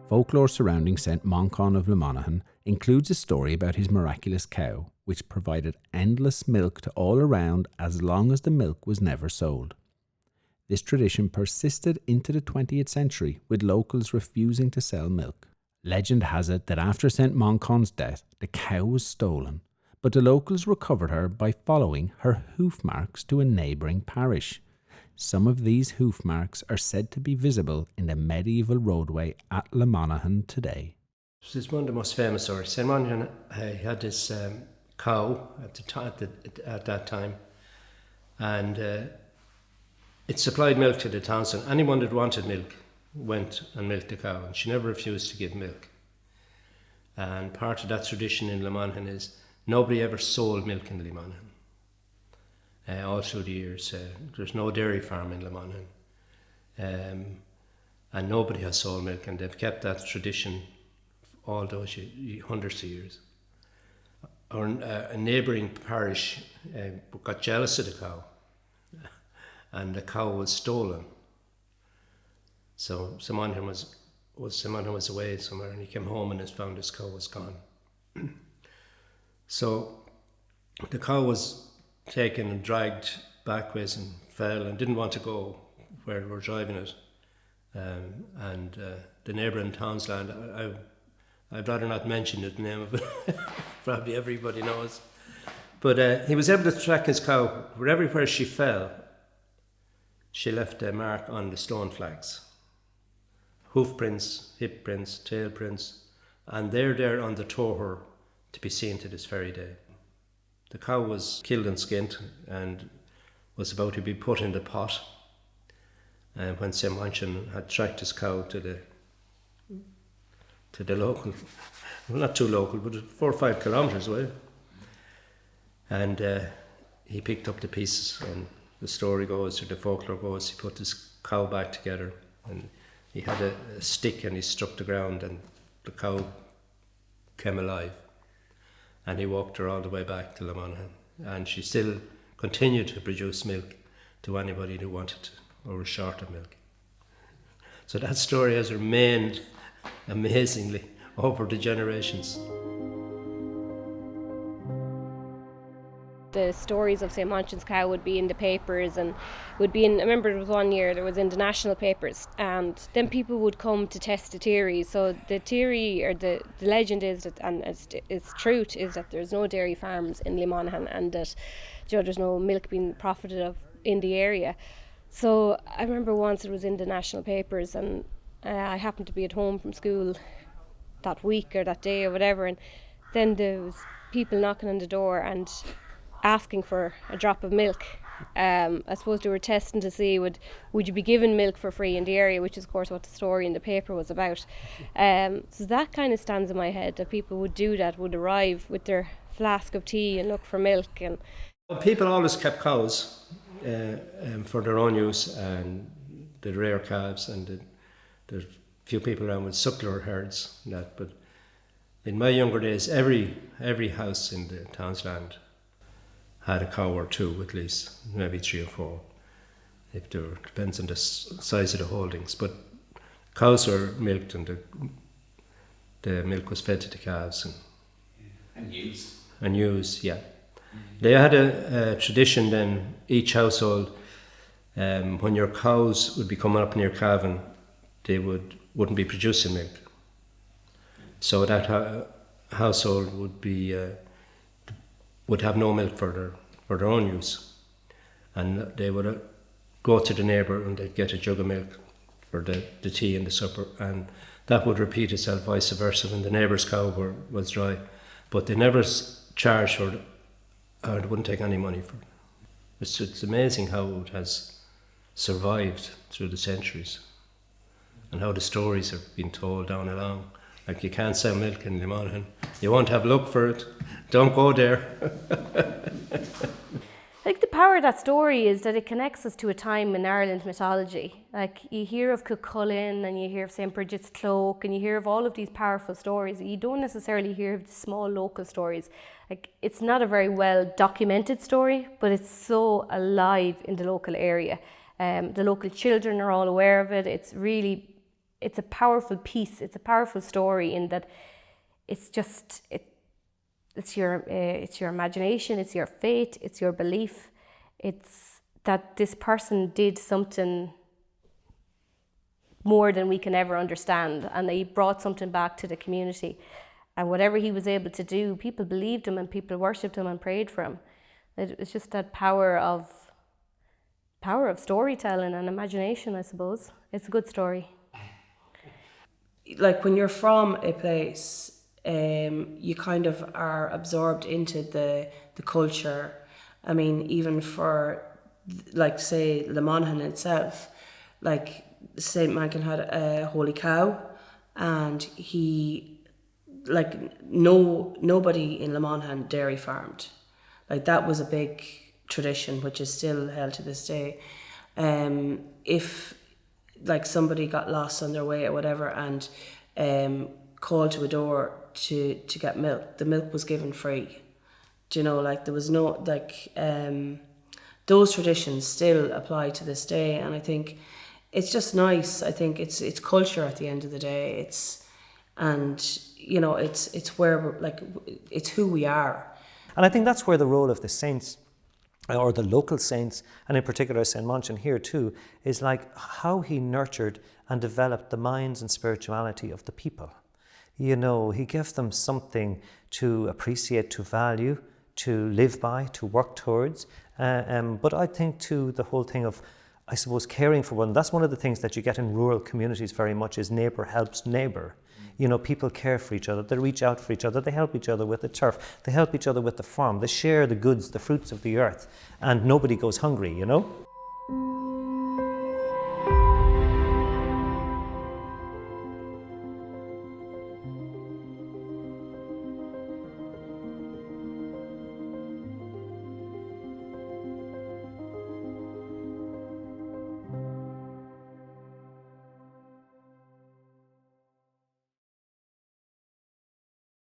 Folklore surrounding St. Manchan of Lemanaghan includes a story about his miraculous cow, which provided endless milk to all around as long as the milk was never sold. This tradition persisted into the 20th century, with locals refusing to sell milk. Legend has it that after St. Manchan's death, the cow was stolen, but the locals recovered her by following her hoof marks to a neighbouring parish. Some of these hoof marks are said to be visible in the medieval roadway at Lemanaghan today. This is one of the most famous stories. St. Manchan had this cow at that time, and it supplied milk to the town. So anyone that wanted milk went and milked the cow, and she never refused to give milk. And part of that tradition in Lemanaghan is nobody ever sold milk in Lemanaghan. All through the years, there's no dairy farm in Lemanaghan, and nobody has sold milk, and they've kept that tradition all those hundreds of years. A neighbouring parish got jealous of the cow, and the cow was stolen. So someone who was away somewhere, and he came home and found his cow was gone. So the cow was taken and dragged backwards and fell and didn't want to go where we were driving it. And the neighbouring townsland, I'd rather not mention the name of it, probably everybody knows. But he was able to track his cow. Wherever she fell, she left a mark on the stone flags. Hoof prints, hip prints, tail prints, and they're there on the toher to be seen to this very day. The cow was killed and skinned and was about to be put in the pot. And when St. Manchan had tracked his cow to the local, well, not too local, but 4 or 5 kilometres away. And he picked up the pieces, and the story goes, or the folklore goes, he put his cow back together, and he had a stick and he struck the ground, and the cow came alive. And he walked her all the way back to Lemanaghan, and she still continued to produce milk to anybody who wanted to, or was short of milk. So that story has remained amazingly over the generations. The stories of St. Manchan's cow would be in the papers, and would be in, I remember there was one year there was in the national papers, and then people would come to test the theory. So the theory, or the legend is that, and it's truth, is that there's no dairy farms in Lemanaghan, and that there's no milk being profited of in the area. So I remember once it was in the national papers, and I happened to be at home from school that week or that day or whatever, and then there was people knocking on the door and asking for a drop of milk. I suppose they were testing to see would you be given milk for free in the area, which is of course what the story in the paper was about. So that kind of stands in my head, that people would do that, would arrive with their flask of tea and look for milk. And people always kept cows for their own use, and the rare calves, and there's few people around with suckler herds and that. But in my younger days, every house in the townsland had a cow or two, at least, maybe 3 or 4. If there were, depends on the size of the holdings. But cows were milked, and the milk was fed to the calves And used. And used, yeah. They had a tradition then, each household, when your cows would be coming up near calving, they wouldn't be producing milk. So that household would have no milk for their own use, and they would go to the neighbour and they'd get a jug of milk for the tea and the supper, and that would repeat itself vice versa when the neighbour's cow was dry. But they never charged for it, or they wouldn't take any money for it. It's amazing how it has survived through the centuries, and how the stories have been told down along. Like, you can't sell milk in Lemanaghan. You won't have luck for it. Don't go there. I think the power of that story is that it connects us to a time in Ireland mythology. Like, you hear of Cuchulainn and you hear of St. Bridget's Cloak and you hear of all of these powerful stories. You don't necessarily hear of the small local stories. Like, it's not a very well documented story, but it's so alive in the local area. The local children are all aware of it. It's a powerful piece. It's a powerful story in that it's just, it's your imagination, it's your faith, it's your belief. It's that this person did something more than we can ever understand, and he brought something back to the community. And whatever he was able to do, people believed him and people worshipped him and prayed for him. It's just that power of storytelling and imagination, I suppose. It's a good story. Like, when you're from a place, you kind of are absorbed into the culture. I mean, even for, like, say, Lemanaghan itself, like, St. Manchan had a holy cow, and he, like, nobody in Lemanaghan dairy farmed. Like, that was a big tradition, which is still held to this day. If, like, somebody got lost on their way or whatever and called to a door to get milk, the milk was given free. Do you know, like, there was no, like, those traditions still apply to this day, and I think it's just nice. I think it's culture at the end of the day. And you know, it's where we're, like, it's who we are. And I think that's where the role of the saints, or the local saints, and in particular St. Manchan here too, is like how he nurtured and developed the minds and spirituality of the people. You know, he gave them something to appreciate, to value, to live by, to work towards. But I think too, the whole thing of, I suppose, caring for one, that's one of the things that you get in rural communities very much, is neighbour helps neighbour. You know, people care for each other, they reach out for each other, they help each other with the turf, they help each other with the farm, they share the goods, the fruits of the earth, and nobody goes hungry, you know?